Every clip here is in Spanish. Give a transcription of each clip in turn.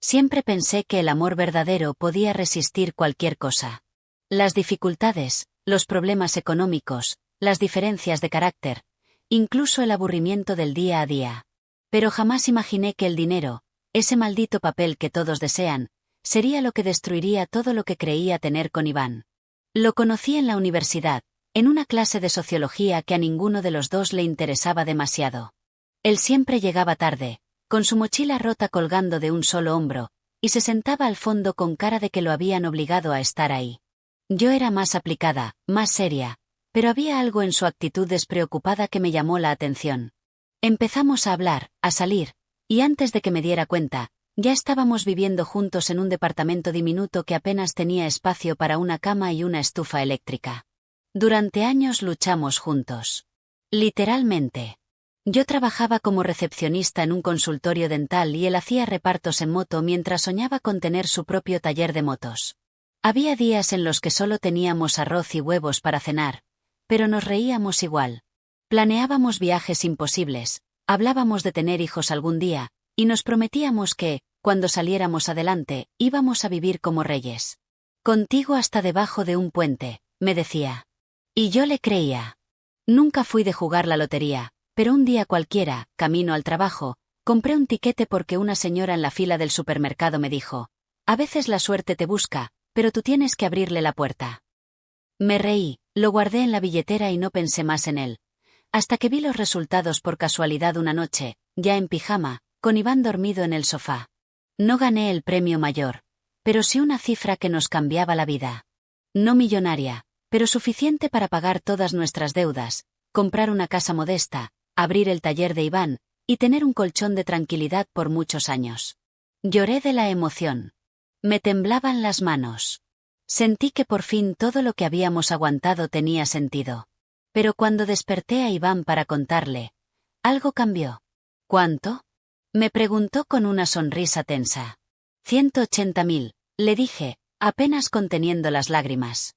Siempre pensé que el amor verdadero podía resistir cualquier cosa. Las dificultades, los problemas económicos, las diferencias de carácter, incluso el aburrimiento del día a día. Pero jamás imaginé que el dinero, ese maldito papel que todos desean, sería lo que destruiría todo lo que creía tener con Iván. Lo conocí en la universidad, en una clase de sociología que a ninguno de los dos le interesaba demasiado. Él siempre llegaba tarde, con su mochila rota colgando de un solo hombro, y se sentaba al fondo con cara de que lo habían obligado a estar ahí. Yo era más aplicada, más seria, pero había algo en su actitud despreocupada que me llamó la atención. Empezamos a hablar, a salir, y antes de que me diera cuenta, ya estábamos viviendo juntos en un departamento diminuto que apenas tenía espacio para una cama y una estufa eléctrica. Durante años luchamos juntos. Literalmente. Yo trabajaba como recepcionista en un consultorio dental y él hacía repartos en moto mientras soñaba con tener su propio taller de motos. Había días en los que solo teníamos arroz y huevos para cenar, pero nos reíamos igual. Planeábamos viajes imposibles, hablábamos de tener hijos algún día, y nos prometíamos que, cuando saliéramos adelante, íbamos a vivir como reyes. Contigo hasta debajo de un puente, me decía. Y yo le creía. Nunca fui de jugar la lotería, pero un día cualquiera, camino al trabajo, compré un tiquete porque una señora en la fila del supermercado me dijo: a veces la suerte te busca, pero tú tienes que abrirle la puerta. Me reí, lo guardé en la billetera y no pensé más en él. Hasta que vi los resultados por casualidad una noche, ya en pijama, con Iván dormido en el sofá. No gané el premio mayor, pero sí una cifra que nos cambiaba la vida. No millonaria, pero suficiente para pagar todas nuestras deudas, comprar una casa modesta, abrir el taller de Iván, y tener un colchón de tranquilidad por muchos años. Lloré de la emoción. Me temblaban las manos. Sentí que por fin todo lo que habíamos aguantado tenía sentido. Pero cuando desperté a Iván para contarle, algo cambió. ¿Cuánto? Me preguntó con una sonrisa tensa. 180.000, le dije, apenas conteniendo las lágrimas.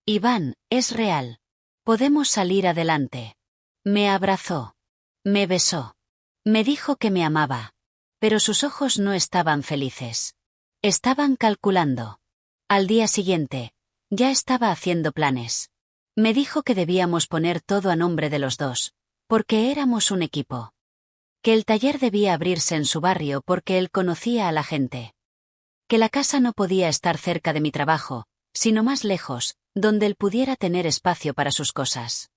Iván, es real. Podemos salir adelante. Me abrazó. Me besó. Me dijo que me amaba. Pero sus ojos no estaban felices. Estaban calculando. Al día siguiente, ya estaba haciendo planes. Me dijo que debíamos poner todo a nombre de los dos, porque éramos un equipo. Que el taller debía abrirse en su barrio porque él conocía a la gente. Que la casa no podía estar cerca de mi trabajo, sino más lejos, donde él pudiera tener espacio para sus cosas.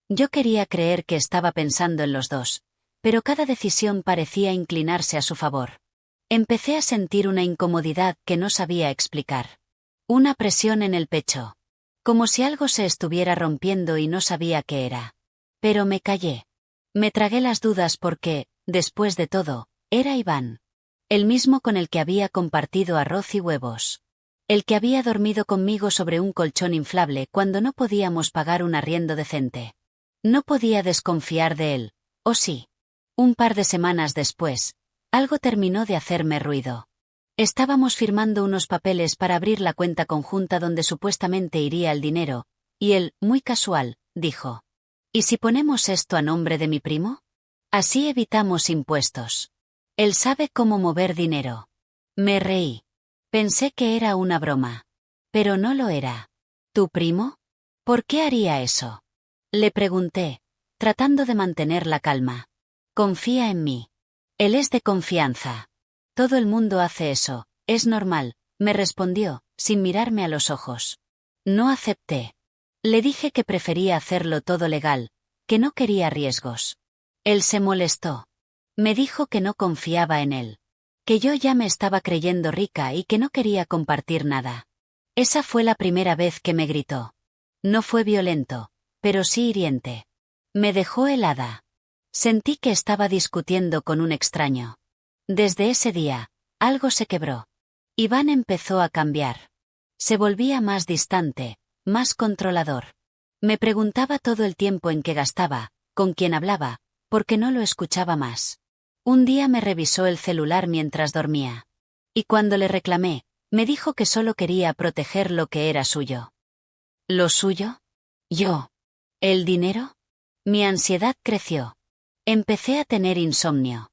Yo quería creer que estaba pensando en los dos, pero cada decisión parecía inclinarse a su favor. Empecé a sentir una incomodidad que no sabía explicar. Una presión en el pecho. Como si algo se estuviera rompiendo y no sabía qué era. Pero me callé. Me tragué las dudas porque, después de todo, era Iván. El mismo con el que había compartido arroz y huevos. El que había dormido conmigo sobre un colchón inflable cuando no podíamos pagar un arriendo decente. No podía desconfiar de él, ¿o sí? Un par de semanas después, algo terminó de hacerme ruido. Estábamos firmando unos papeles para abrir la cuenta conjunta donde supuestamente iría el dinero, y él, muy casual, dijo: ¿y si ponemos esto a nombre de mi primo? Así evitamos impuestos. Él sabe cómo mover dinero. Me reí. Pensé que era una broma. Pero no lo era. ¿Tu primo? ¿Por qué haría eso? Le pregunté, tratando de mantener la calma. Confía en mí. Él es de confianza. Todo el mundo hace eso, es normal, me respondió, sin mirarme a los ojos. No acepté. Le dije que prefería hacerlo todo legal, que no quería riesgos. Él se molestó. Me dijo que no confiaba en él. Que yo ya me estaba creyendo rica y que no quería compartir nada. Esa fue la primera vez que me gritó. No fue violento, pero sí hiriente. Me dejó helada. Sentí que estaba discutiendo con un extraño. Desde ese día, algo se quebró. Iván empezó a cambiar. Se volvía más distante, más controlador. Me preguntaba todo el tiempo en qué gastaba, con quién hablaba, porque no lo escuchaba más. Un día me revisó el celular mientras dormía. Y cuando le reclamé, me dijo que solo quería proteger lo que era suyo. ¿Lo suyo? Yo. ¿El dinero? Mi ansiedad creció. Empecé a tener insomnio.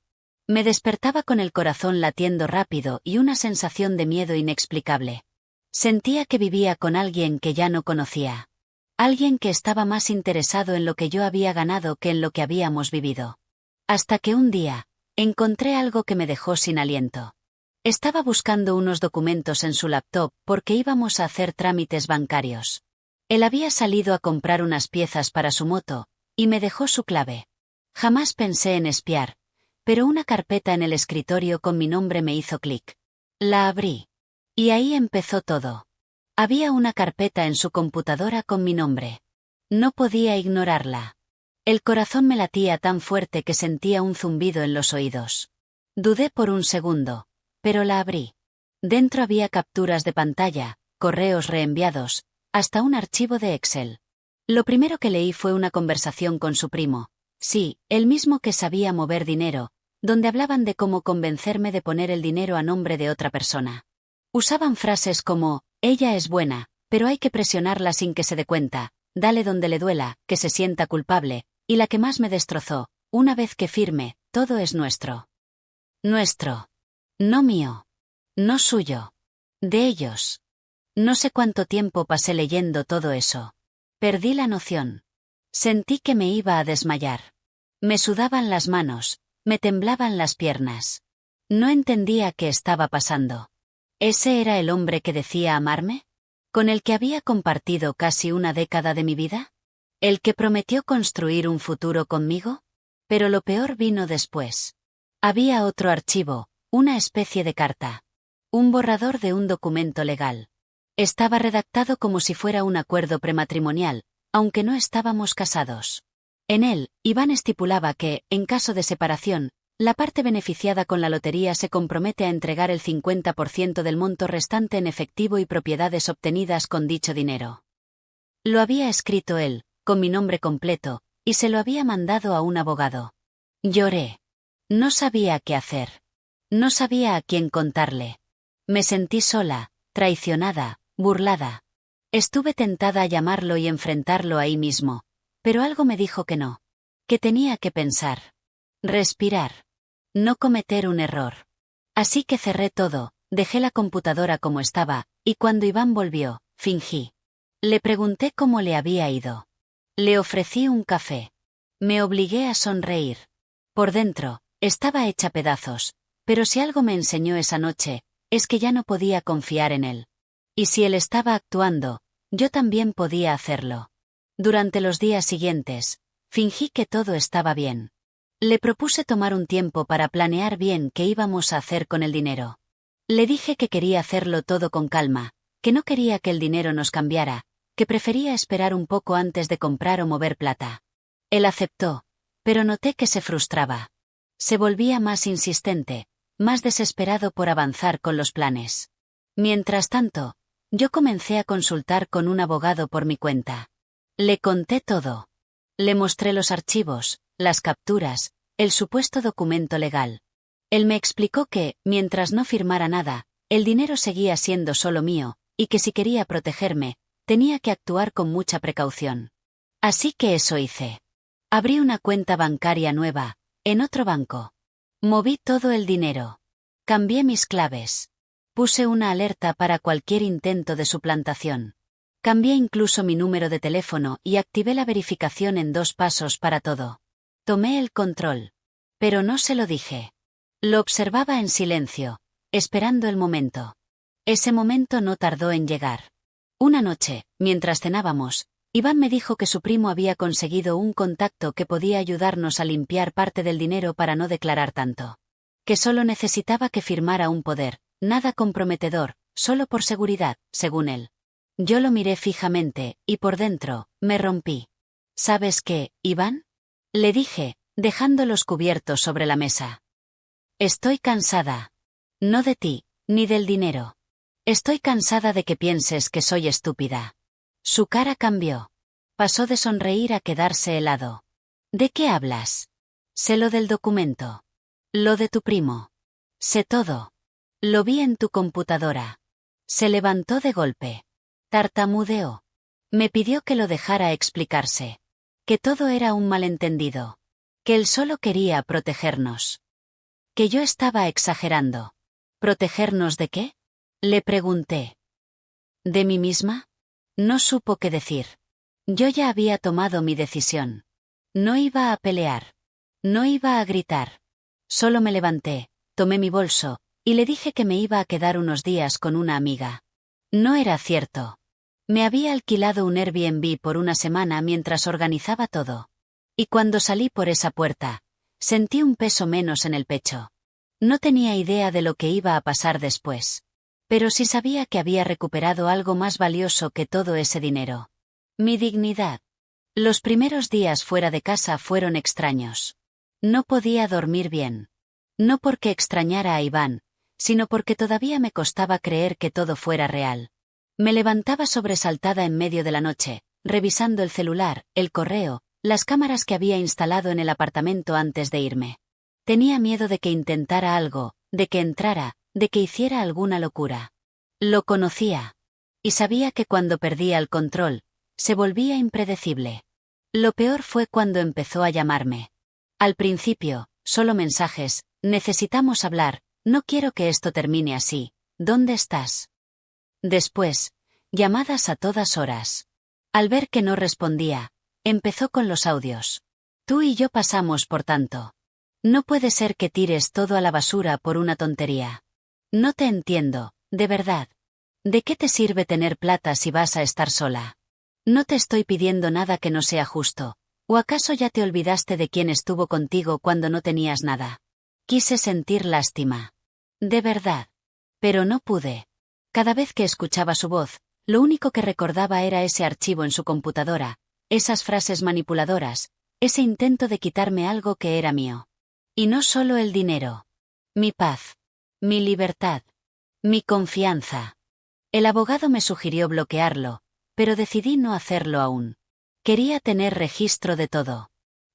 Me despertaba con el corazón latiendo rápido y una sensación de miedo inexplicable. Sentía que vivía con alguien que ya no conocía. Alguien que estaba más interesado en lo que yo había ganado que en lo que habíamos vivido. Hasta que un día, encontré algo que me dejó sin aliento. Estaba buscando unos documentos en su laptop porque íbamos a hacer trámites bancarios. Él había salido a comprar unas piezas para su moto, y me dejó su clave. Jamás pensé en espiar, pero una carpeta en el escritorio con mi nombre me hizo clic. La abrí. Y ahí empezó todo. Había una carpeta en su computadora con mi nombre. No podía ignorarla. El corazón me latía tan fuerte que sentía un zumbido en los oídos. Dudé por un segundo, pero la abrí. Dentro había capturas de pantalla, correos reenviados, hasta un archivo de Excel. Lo primero que leí fue una conversación con su primo. Sí, el mismo que sabía mover dinero, donde hablaban de cómo convencerme de poner el dinero a nombre de otra persona. Usaban frases como, ella es buena, pero hay que presionarla sin que se dé cuenta, dale donde le duela, que se sienta culpable, y la que más me destrozó, una vez que firme, todo es nuestro. Nuestro. No mío. No suyo. De ellos. No sé cuánto tiempo pasé leyendo todo eso. Perdí la noción. Sentí que me iba a desmayar. Me sudaban las manos, me temblaban las piernas. No entendía qué estaba pasando. ¿Ese era el hombre que decía amarme? ¿Con el que había compartido casi una década de mi vida? ¿El que prometió construir un futuro conmigo? Pero lo peor vino después. Había otro archivo, una especie de carta. Un borrador de un documento legal. Estaba redactado como si fuera un acuerdo prematrimonial, aunque no estábamos casados. En él, Iván estipulaba que, en caso de separación, la parte beneficiada con la lotería se compromete a entregar el 50% del monto restante en efectivo y propiedades obtenidas con dicho dinero. Lo había escrito él, con mi nombre completo, y se lo había mandado a un abogado. Lloré. No sabía qué hacer. No sabía a quién contarle. Me sentí sola, traicionada, burlada. Estuve tentada a llamarlo y enfrentarlo ahí mismo, pero algo me dijo que no. Que tenía que pensar. Respirar. No cometer un error. Así que cerré todo, dejé la computadora como estaba, y cuando Iván volvió, fingí. Le pregunté cómo le había ido. Le ofrecí un café. Me obligué a sonreír. Por dentro, estaba hecha pedazos, pero si algo me enseñó esa noche, es que ya no podía confiar en él. Y si él estaba actuando, yo también podía hacerlo. Durante los días siguientes, fingí que todo estaba bien. Le propuse tomar un tiempo para planear bien qué íbamos a hacer con el dinero. Le dije que quería hacerlo todo con calma, que no quería que el dinero nos cambiara, que prefería esperar un poco antes de comprar o mover plata. Él aceptó, pero noté que se frustraba. Se volvía más insistente, más desesperado por avanzar con los planes. Mientras tanto, yo comencé a consultar con un abogado por mi cuenta. Le conté todo. Le mostré los archivos, las capturas, el supuesto documento legal. Él me explicó que, mientras no firmara nada, el dinero seguía siendo solo mío, y que si quería protegerme, tenía que actuar con mucha precaución. Así que eso hice. Abrí una cuenta bancaria nueva, en otro banco. Moví todo el dinero. Cambié mis claves. Puse una alerta para cualquier intento de suplantación. Cambié incluso mi número de teléfono y activé la verificación en 2 pasos para todo. Tomé el control. Pero no se lo dije. Lo observaba en silencio, esperando el momento. Ese momento no tardó en llegar. Una noche, mientras cenábamos, Iván me dijo que su primo había conseguido un contacto que podía ayudarnos a limpiar parte del dinero para no declarar tanto. Que solo necesitaba que firmara un poder, nada comprometedor, solo por seguridad, según él. Yo lo miré fijamente, y por dentro, me rompí. ¿Sabes qué, Iván? Le dije, dejando los cubiertos sobre la mesa. Estoy cansada. No de ti, ni del dinero. Estoy cansada de que pienses que soy estúpida. Su cara cambió. Pasó de sonreír a quedarse helado. ¿De qué hablas? Sé lo del documento. Lo de tu primo. Sé todo. Lo vi en tu computadora. Se levantó de golpe. Tartamudeó. Me pidió que lo dejara explicarse. Que todo era un malentendido. Que él solo quería protegernos. Que yo estaba exagerando. ¿Protegernos de qué? Le pregunté. ¿De mí misma? No supo qué decir. Yo ya había tomado mi decisión. No iba a pelear. No iba a gritar. Solo me levanté, tomé mi bolso, y le dije que me iba a quedar unos días con una amiga. No era cierto. Me había alquilado un Airbnb por una semana mientras organizaba todo. Y cuando salí por esa puerta, sentí un peso menos en el pecho. No tenía idea de lo que iba a pasar después. Pero sí sabía que había recuperado algo más valioso que todo ese dinero. Mi dignidad. Los primeros días fuera de casa fueron extraños. No podía dormir bien. No porque extrañara a Iván, sino porque todavía me costaba creer que todo fuera real. Me levantaba sobresaltada en medio de la noche, revisando el celular, el correo, las cámaras que había instalado en el apartamento antes de irme. Tenía miedo de que intentara algo, de que entrara, de que hiciera alguna locura. Lo conocía. Y sabía que cuando perdía el control, se volvía impredecible. Lo peor fue cuando empezó a llamarme. Al principio, solo mensajes: necesitamos hablar, no quiero que esto termine así, ¿dónde estás? Después, llamadas a todas horas. Al ver que no respondía, empezó con los audios. Tú y yo pasamos por tanto. No puede ser que tires todo a la basura por una tontería. No te entiendo, de verdad. ¿De qué te sirve tener plata si vas a estar sola? No te estoy pidiendo nada que no sea justo. ¿O acaso ya te olvidaste de quién estuvo contigo cuando no tenías nada? Quise sentir lástima. De verdad. Pero no pude. Cada vez que escuchaba su voz, lo único que recordaba era ese archivo en su computadora, esas frases manipuladoras, ese intento de quitarme algo que era mío. Y no solo el dinero. Mi paz. Mi libertad. Mi confianza. El abogado me sugirió bloquearlo, pero decidí no hacerlo aún. Quería tener registro de todo.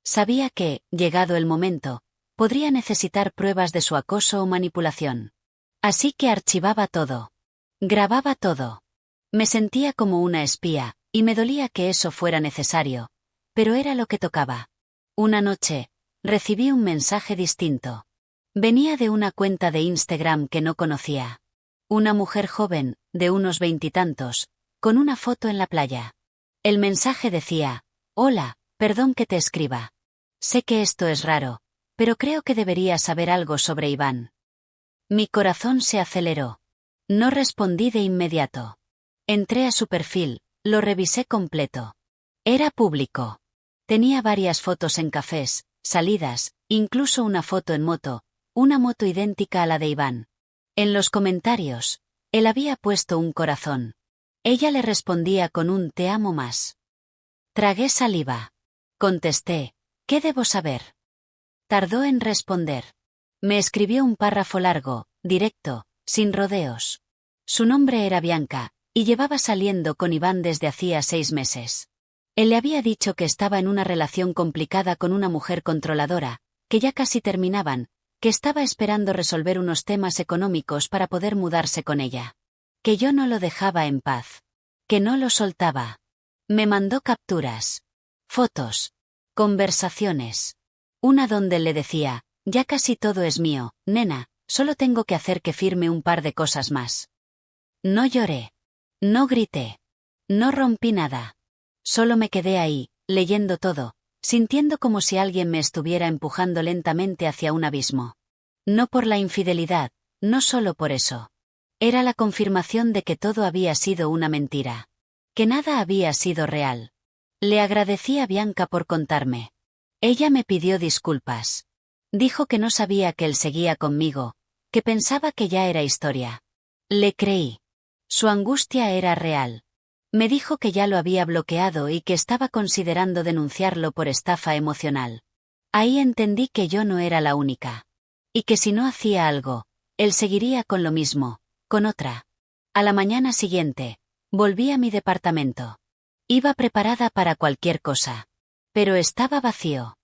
Sabía que, llegado el momento, podría necesitar pruebas de su acoso o manipulación. Así que archivaba todo. Grababa todo. Me sentía como una espía, y me dolía que eso fuera necesario, pero era lo que tocaba. Una noche, recibí un mensaje distinto. Venía de una cuenta de Instagram que no conocía. Una mujer joven, de unos veintitantos, con una foto en la playa. El mensaje decía: hola, perdón que te escriba. Sé que esto es raro, pero creo que deberías saber algo sobre Iván. Mi corazón se aceleró. No respondí de inmediato. Entré a su perfil, lo revisé completo. Era público. Tenía varias fotos en cafés, salidas, incluso una foto en moto, una moto idéntica a la de Iván. En los comentarios, él había puesto un corazón. Ella le respondía con un te amo más. Tragué saliva. Contesté: ¿qué debo saber? Tardó en responder. Me escribió un párrafo largo, directo, sin rodeos. Su nombre era Bianca, y llevaba saliendo con Iván desde hacía 6 meses. Él le había dicho que estaba en una relación complicada con una mujer controladora, que ya casi terminaban, que estaba esperando resolver unos temas económicos para poder mudarse con ella. Que yo no lo dejaba en paz. Que no lo soltaba. Me mandó capturas. Fotos. Conversaciones. Una donde le decía: ya casi todo es mío, nena, solo tengo que hacer que firme un par de cosas más. No lloré. No grité. No rompí nada. Solo me quedé ahí, leyendo todo, sintiendo como si alguien me estuviera empujando lentamente hacia un abismo. No por la infidelidad, no solo por eso. Era la confirmación de que todo había sido una mentira. Que nada había sido real. Le agradecí a Bianca por contarme. Ella me pidió disculpas. Dijo que no sabía que él seguía conmigo, que pensaba que ya era historia. Le creí. Su angustia era real. Me dijo que ya lo había bloqueado y que estaba considerando denunciarlo por estafa emocional. Ahí entendí que yo no era la única. Y que si no hacía algo, él seguiría con lo mismo, con otra. A la mañana siguiente, volví a mi departamento. Iba preparada para cualquier cosa. Pero estaba vacío.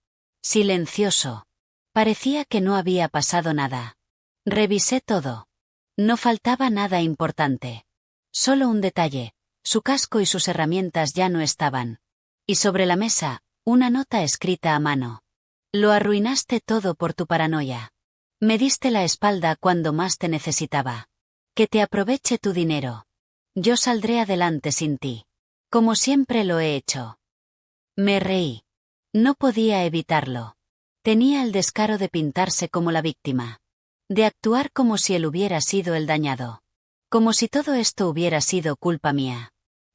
Silencioso. Parecía que no había pasado nada. Revisé todo. No faltaba nada importante. Solo un detalle: su casco y sus herramientas ya no estaban. Y sobre la mesa, una nota escrita a mano. Lo arruinaste todo por tu paranoia. Me diste la espalda cuando más te necesitaba. Que te aproveche tu dinero. Yo saldré adelante sin ti. Como siempre lo he hecho. Me reí. No podía evitarlo. Tenía el descaro de pintarse como la víctima. De actuar como si él hubiera sido el dañado. Como si todo esto hubiera sido culpa mía.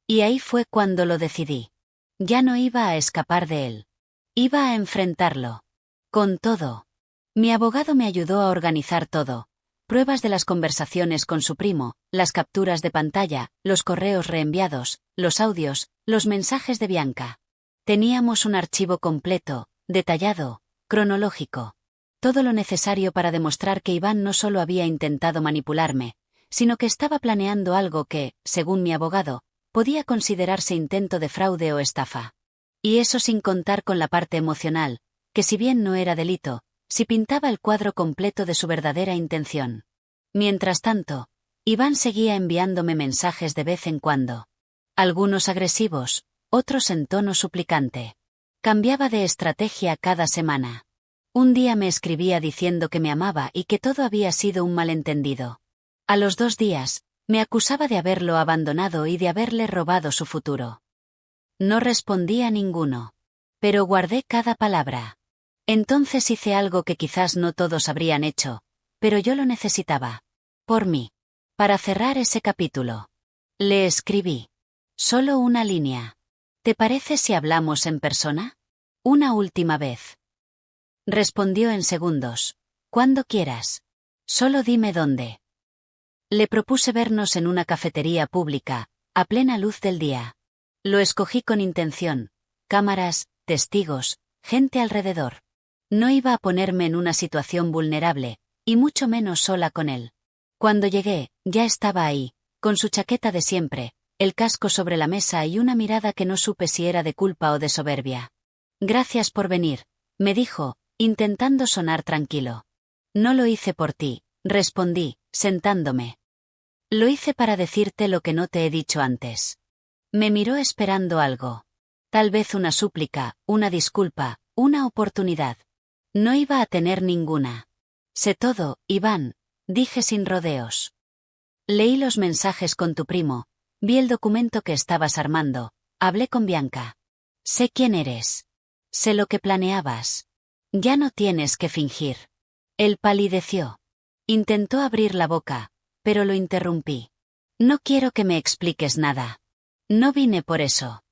Y ahí fue cuando lo decidí. Ya no iba a escapar de él. Iba a enfrentarlo. Con todo. Mi abogado me ayudó a organizar todo. Pruebas de las conversaciones con su primo, las capturas de pantalla, los correos reenviados, los audios, los mensajes de Bianca. Teníamos un archivo completo, detallado, cronológico. Todo lo necesario para demostrar que Iván no solo había intentado manipularme, sino que estaba planeando algo que, según mi abogado, podía considerarse intento de fraude o estafa. Y eso sin contar con la parte emocional, que si bien no era delito, sí pintaba el cuadro completo de su verdadera intención. Mientras tanto, Iván seguía enviándome mensajes de vez en cuando. Algunos agresivos, otros en tono suplicante. Cambiaba de estrategia cada semana. Un día me escribía diciendo que me amaba y que todo había sido un malentendido. A los 2 días, me acusaba de haberlo abandonado y de haberle robado su futuro. No respondí a ninguno. Pero guardé cada palabra. Entonces hice algo que quizás no todos habrían hecho, pero yo lo necesitaba. Por mí. Para cerrar ese capítulo. Le escribí. Solo una línea. ¿Te parece si hablamos en persona? Una última vez. Respondió en segundos. Cuando quieras. Solo dime dónde. Le propuse vernos en una cafetería pública, a plena luz del día. Lo escogí con intención. Cámaras, testigos, gente alrededor. No iba a ponerme en una situación vulnerable, y mucho menos sola con él. Cuando llegué, ya estaba ahí, con su chaqueta de siempre, el casco sobre la mesa y una mirada que no supe si era de culpa o de soberbia. Gracias por venir, me dijo, intentando sonar tranquilo. No lo hice por ti, respondí, sentándome. Lo hice para decirte lo que no te he dicho antes. Me miró esperando algo. Tal vez una súplica, una disculpa, una oportunidad. No iba a tener ninguna. Sé todo, Iván, dije sin rodeos. Leí los mensajes con tu primo, vi el documento que estabas armando, hablé con Bianca. Sé quién eres. Sé lo que planeabas. Ya no tienes que fingir. Él palideció. Intentó abrir la boca, pero lo interrumpí. No quiero que me expliques nada. No vine por eso.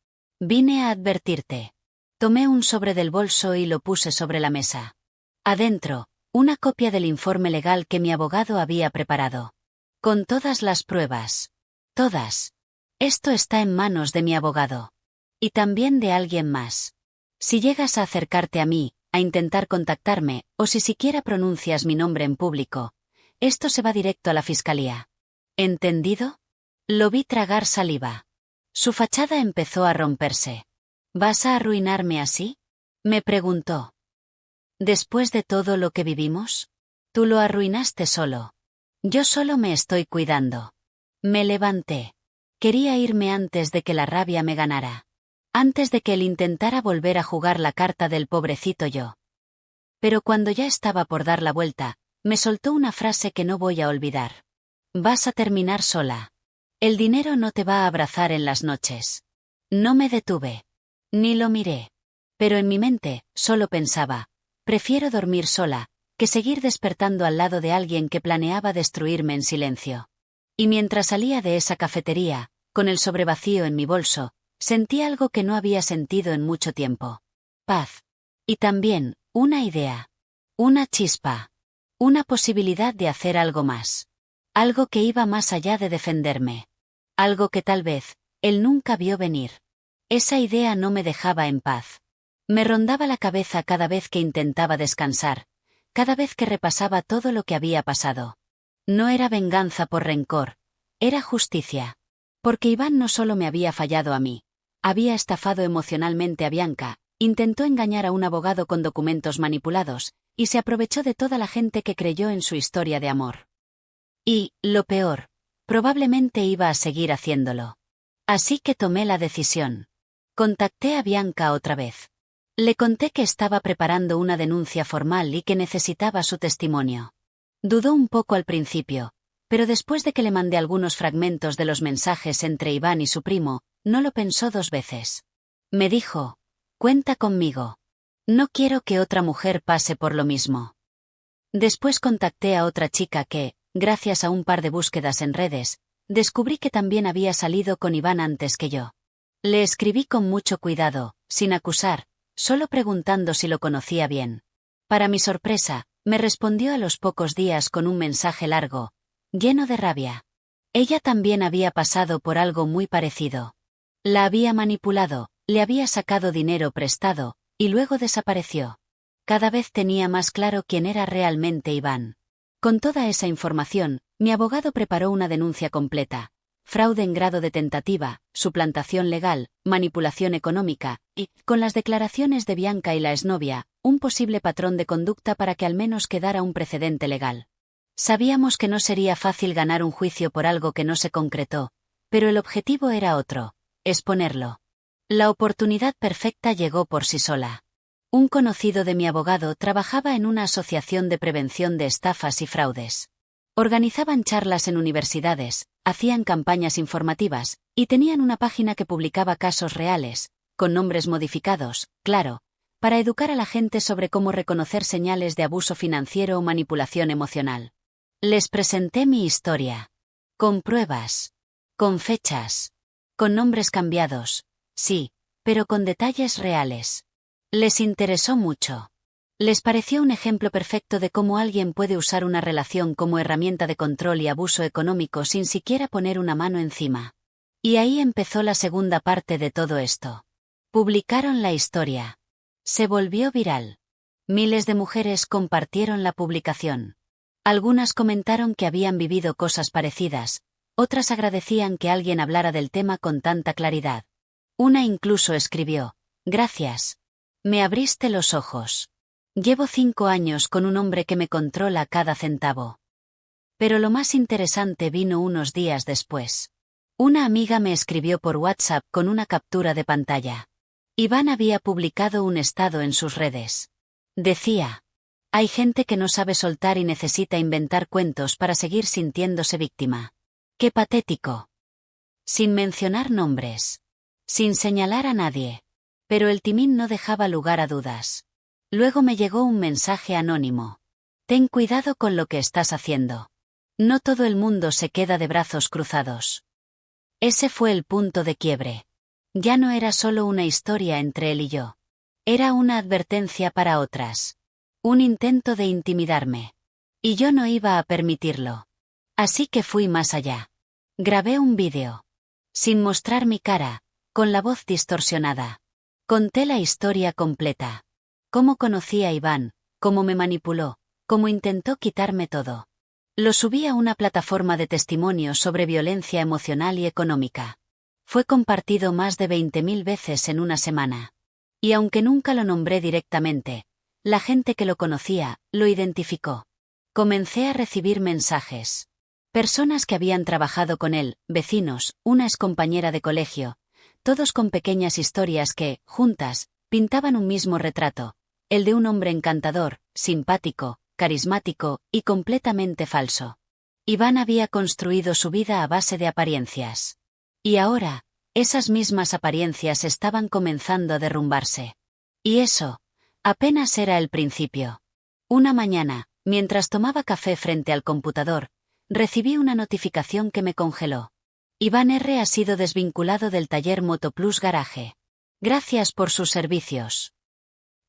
Vine a advertirte. Tomé un sobre del bolso y lo puse sobre la mesa. Adentro, una copia del informe legal que mi abogado había preparado. Con todas las pruebas. Todas. Esto está en manos de mi abogado. Y también de alguien más. Si llegas a acercarte a mí, a intentar contactarme, o si siquiera pronuncias mi nombre en público, esto se va directo a la fiscalía. ¿Entendido? Lo vi tragar saliva. Su fachada empezó a romperse. ¿Vas a arruinarme así? Me preguntó. ¿Después de todo lo que vivimos? Tú lo arruinaste solo. Yo solo me estoy cuidando. Me levanté. Quería irme antes de que la rabia me ganara. Antes de que él intentara volver a jugar la carta del pobrecito yo. Pero cuando ya estaba por dar la vuelta, me soltó una frase que no voy a olvidar. Vas a terminar sola. El dinero no te va a abrazar en las noches. No me detuve. Ni lo miré. Pero en mi mente, solo pensaba, prefiero dormir sola, que seguir despertando al lado de alguien que planeaba destruirme en silencio. Y mientras salía de esa cafetería, con el sobre vacío en mi bolso, sentí algo que no había sentido en mucho tiempo. Paz. Y también, una idea. Una chispa. Una posibilidad de hacer algo más. Algo que iba más allá de defenderme. Algo que tal vez, él nunca vio venir. Esa idea no me dejaba en paz. Me rondaba la cabeza cada vez que intentaba descansar, cada vez que repasaba todo lo que había pasado. No era venganza por rencor, era justicia. Porque Iván no solo me había fallado a mí, había estafado emocionalmente a Bianca, intentó engañar a un abogado con documentos manipulados, y se aprovechó de toda la gente que creyó en su historia de amor. Y, lo peor, probablemente iba a seguir haciéndolo. Así que tomé la decisión. Contacté a Bianca otra vez. Le conté que estaba preparando una denuncia formal y que necesitaba su testimonio. Dudó un poco al principio, pero después de que le mandé algunos fragmentos de los mensajes entre Iván y su primo, no lo pensó dos veces. Me dijo: «Cuenta conmigo. No quiero que otra mujer pase por lo mismo». Después contacté a otra chica que, gracias a un par de búsquedas en redes, descubrí que también había salido con Iván antes que yo. Le escribí con mucho cuidado, sin acusar, solo preguntando si lo conocía bien. Para mi sorpresa, me respondió a los pocos días con un mensaje largo, lleno de rabia. Ella también había pasado por algo muy parecido. La había manipulado, le había sacado dinero prestado, y luego desapareció. Cada vez tenía más claro quién era realmente Iván. Con toda esa información, mi abogado preparó una denuncia completa: fraude en grado de tentativa, suplantación legal, manipulación económica, y, con las declaraciones de Bianca y la exnovia, un posible patrón de conducta para que al menos quedara un precedente legal. Sabíamos que no sería fácil ganar un juicio por algo que no se concretó, pero el objetivo era otro: exponerlo. La oportunidad perfecta llegó por sí sola. Un conocido de mi abogado trabajaba en una asociación de prevención de estafas y fraudes. Organizaban charlas en universidades, hacían campañas informativas, y tenían una página que publicaba casos reales, con nombres modificados, claro, para educar a la gente sobre cómo reconocer señales de abuso financiero o manipulación emocional. Les presenté mi historia. Con pruebas. Con fechas. Con nombres cambiados. Sí, pero con detalles reales. Les interesó mucho. Les pareció un ejemplo perfecto de cómo alguien puede usar una relación como herramienta de control y abuso económico sin siquiera poner una mano encima. Y ahí empezó la segunda parte de todo esto. Publicaron la historia. Se volvió viral. Miles de mujeres compartieron la publicación. Algunas comentaron que habían vivido cosas parecidas, otras agradecían que alguien hablara del tema con tanta claridad. Una incluso escribió: «Gracias. Me abriste los ojos. Llevo 5 años con un hombre que me controla cada centavo». Pero lo más interesante vino unos días después. Una amiga me escribió por WhatsApp con una captura de pantalla. Iván había publicado un estado en sus redes. Decía: «Hay gente que no sabe soltar y necesita inventar cuentos para seguir sintiéndose víctima. ¡Qué patético!». Sin mencionar nombres. Sin señalar a nadie. Pero el timín no dejaba lugar a dudas. Luego me llegó un mensaje anónimo: «Ten cuidado con lo que estás haciendo. No todo el mundo se queda de brazos cruzados». Ese fue el punto de quiebre. Ya no era solo una historia entre él y yo. Era una advertencia para otras. Un intento de intimidarme. Y yo no iba a permitirlo. Así que fui más allá. Grabé un vídeo. Sin mostrar mi cara, con la voz distorsionada. Conté la historia completa. Cómo conocí a Iván, cómo me manipuló, cómo intentó quitarme todo. Lo subí a una plataforma de testimonios sobre violencia emocional y económica. Fue compartido más de 20.000 veces en una semana. Y aunque nunca lo nombré directamente, la gente que lo conocía, lo identificó. Comencé a recibir mensajes. Personas que habían trabajado con él, vecinos, una excompañera de colegio, todos con pequeñas historias que, juntas, pintaban un mismo retrato: el de un hombre encantador, simpático, carismático y completamente falso. Iván había construido su vida a base de apariencias. Y ahora, esas mismas apariencias estaban comenzando a derrumbarse. Y eso, apenas era el principio. Una mañana, mientras tomaba café frente al computador, recibí una notificación que me congeló. Iván R. ha sido desvinculado del taller Motoplus Garage. Gracias por sus servicios.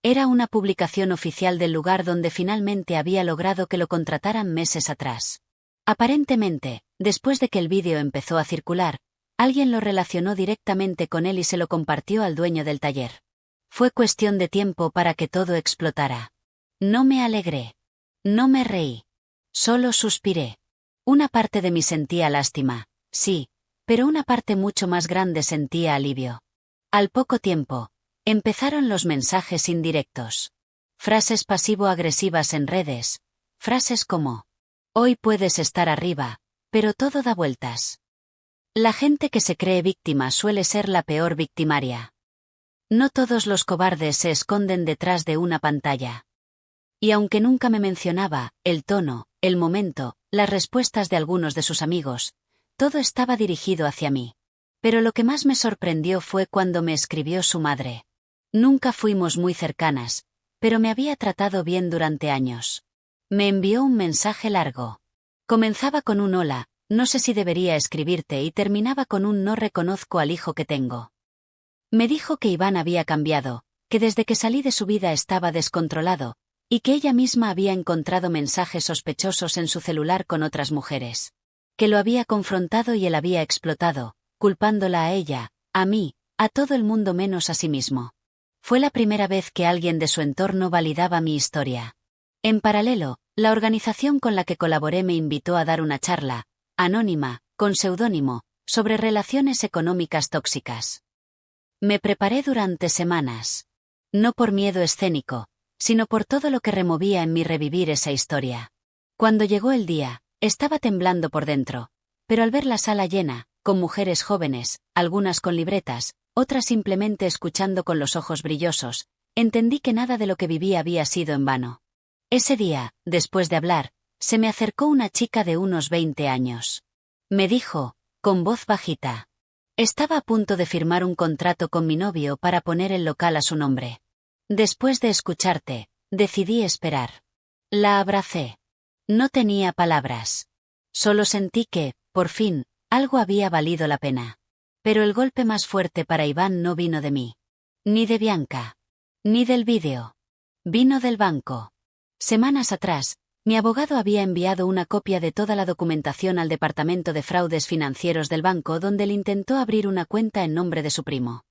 Era una publicación oficial del lugar donde finalmente había logrado que lo contrataran meses atrás. Aparentemente, después de que el vídeo empezó a circular, alguien lo relacionó directamente con él y se lo compartió al dueño del taller. Fue cuestión de tiempo para que todo explotara. No me alegré. No me reí. Solo suspiré. Una parte de mí sentía lástima, sí, pero una parte mucho más grande sentía alivio. Al poco tiempo, empezaron los mensajes indirectos. Frases pasivo-agresivas en redes. Frases como: «Hoy puedes estar arriba, pero todo da vueltas». La gente que se cree víctima suele ser la peor victimaria. No todos los cobardes se esconden detrás de una pantalla. Y aunque nunca me mencionaba, el tono, el momento, las respuestas de algunos de sus amigos, todo estaba dirigido hacia mí. Pero lo que más me sorprendió fue cuando me escribió su madre. Nunca fuimos muy cercanas, pero me había tratado bien durante años. Me envió un mensaje largo. Comenzaba con un hola, no sé si debería escribirte, y terminaba con un no reconozco al hijo que tengo. Me dijo que Iván había cambiado, que desde que salí de su vida estaba descontrolado, y que ella misma había encontrado mensajes sospechosos en su celular con otras mujeres. Que lo había confrontado y él había explotado, culpándola a ella, a mí, a todo el mundo menos a sí mismo. Fue la primera vez que alguien de su entorno validaba mi historia. En paralelo, la organización con la que colaboré me invitó a dar una charla, anónima, con seudónimo, sobre relaciones económicas tóxicas. Me preparé durante semanas. No por miedo escénico, sino por todo lo que removía en mí revivir esa historia. Cuando llegó el día, estaba temblando por dentro, pero al ver la sala llena, con mujeres jóvenes, algunas con libretas, otras simplemente escuchando con los ojos brillosos, entendí que nada de lo que vivía había sido en vano. Ese día, después de hablar, se me acercó una chica de unos 20 años. Me dijo, con voz bajita. Estaba a punto de firmar un contrato con mi novio para poner el local a su nombre. Después de escucharte, decidí esperar. La abracé. No tenía palabras. Solo sentí que, por fin, algo había valido la pena. Pero el golpe más fuerte para Iván no vino de mí. Ni de Bianca. Ni del vídeo. Vino del banco. Semanas atrás, mi abogado había enviado una copia de toda la documentación al Departamento de Fraudes Financieros del banco, donde él intentó abrir una cuenta en nombre de su primo.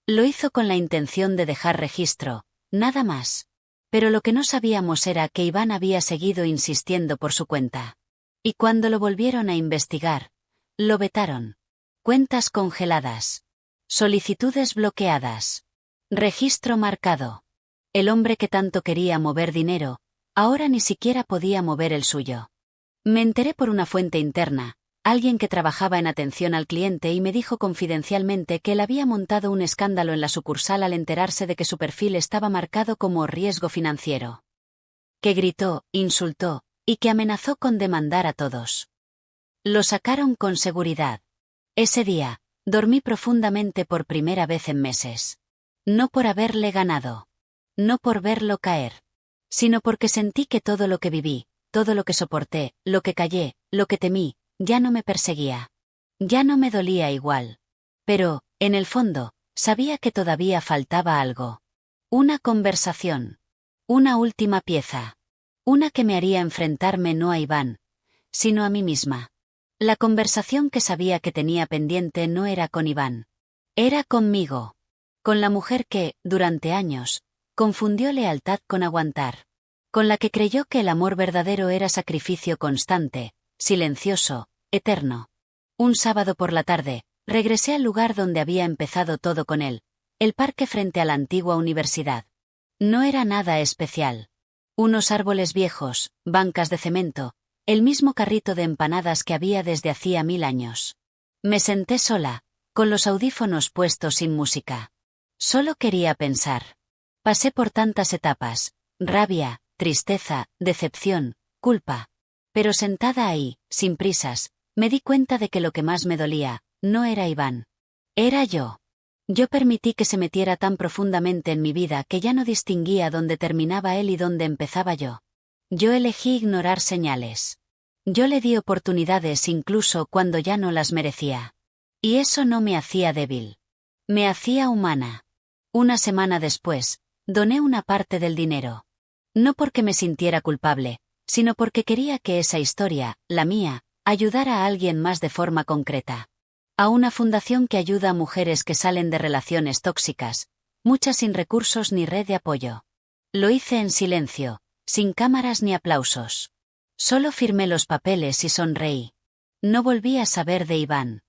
Lo hizo con la intención de dejar registro, nada más. Pero lo que no sabíamos era que Iván había seguido insistiendo por su cuenta. Y cuando lo volvieron a investigar, lo vetaron. Cuentas congeladas. Solicitudes bloqueadas. Registro marcado. El hombre que tanto quería mover dinero, ahora ni siquiera podía mover el suyo. Me enteré por una fuente interna, alguien que trabajaba en atención al cliente, y me dijo confidencialmente que él había montado un escándalo en la sucursal al enterarse de que su perfil estaba marcado como riesgo financiero. Que gritó, insultó, y que amenazó con demandar a todos. Lo sacaron con seguridad. Ese día, dormí profundamente por primera vez en meses. No por haberle ganado. No por verlo caer. Sino porque sentí que todo lo que viví, todo lo que soporté, lo que callé, lo que temí, ya no me perseguía. Ya no me dolía igual. Pero, en el fondo, sabía que todavía faltaba algo. Una conversación. Una última pieza. Una que me haría enfrentarme no a Iván, sino a mí misma. La conversación que sabía que tenía pendiente no era con Iván. Era conmigo. Con la mujer que, durante años, confundió lealtad con aguantar. Con la que creyó que el amor verdadero era sacrificio constante, silencioso, eterno. Un sábado por la tarde, regresé al lugar donde había empezado todo con él, el parque frente a la antigua universidad. No era nada especial. Unos árboles viejos, bancas de cemento, el mismo carrito de empanadas que había desde hacía 1000 años. Me senté sola, con los audífonos puestos sin música. Solo quería pensar. Pasé por tantas etapas, rabia, tristeza, decepción, culpa. Pero sentada ahí, sin prisas, me di cuenta de que lo que más me dolía, no era Iván. Era yo. Yo permití que se metiera tan profundamente en mi vida que ya no distinguía dónde terminaba él y dónde empezaba yo. Yo elegí ignorar señales. Yo le di oportunidades incluso cuando ya no las merecía. Y eso no me hacía débil. Me hacía humana. Una semana después, doné una parte del dinero. No porque me sintiera culpable, sino porque quería que esa historia, la mía, ayudara a alguien más de forma concreta. A una fundación que ayuda a mujeres que salen de relaciones tóxicas, muchas sin recursos ni red de apoyo. Lo hice en silencio, sin cámaras ni aplausos. Solo firmé los papeles y sonreí. No volví a saber de Iván.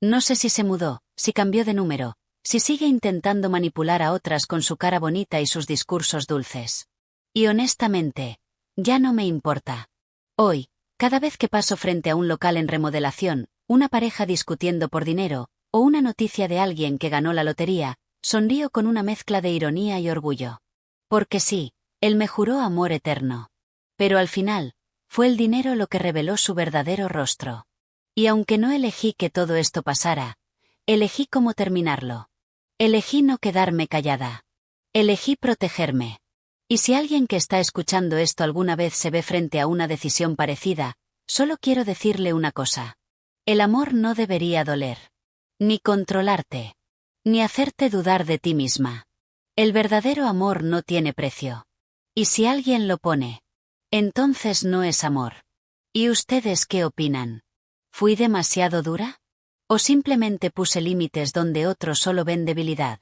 No sé si se mudó, si cambió de número, si sigue intentando manipular a otras con su cara bonita y sus discursos dulces. Y honestamente, ya no me importa. Hoy, cada vez que paso frente a un local en remodelación, una pareja discutiendo por dinero, o una noticia de alguien que ganó la lotería, sonrío con una mezcla de ironía y orgullo. Porque sí, Él me juró amor eterno. Pero al final, fue el dinero lo que reveló su verdadero rostro. Y aunque no elegí que todo esto pasara, elegí cómo terminarlo. Elegí no quedarme callada. Elegí protegerme. Y si alguien que está escuchando esto alguna vez se ve frente a una decisión parecida, solo quiero decirle una cosa. El amor no debería doler. Ni controlarte. Ni hacerte dudar de ti misma. El verdadero amor no tiene precio. Y si alguien lo pone, entonces no es amor. ¿Y ustedes qué opinan? ¿Fui demasiado dura? ¿O simplemente puse límites donde otros solo ven debilidad?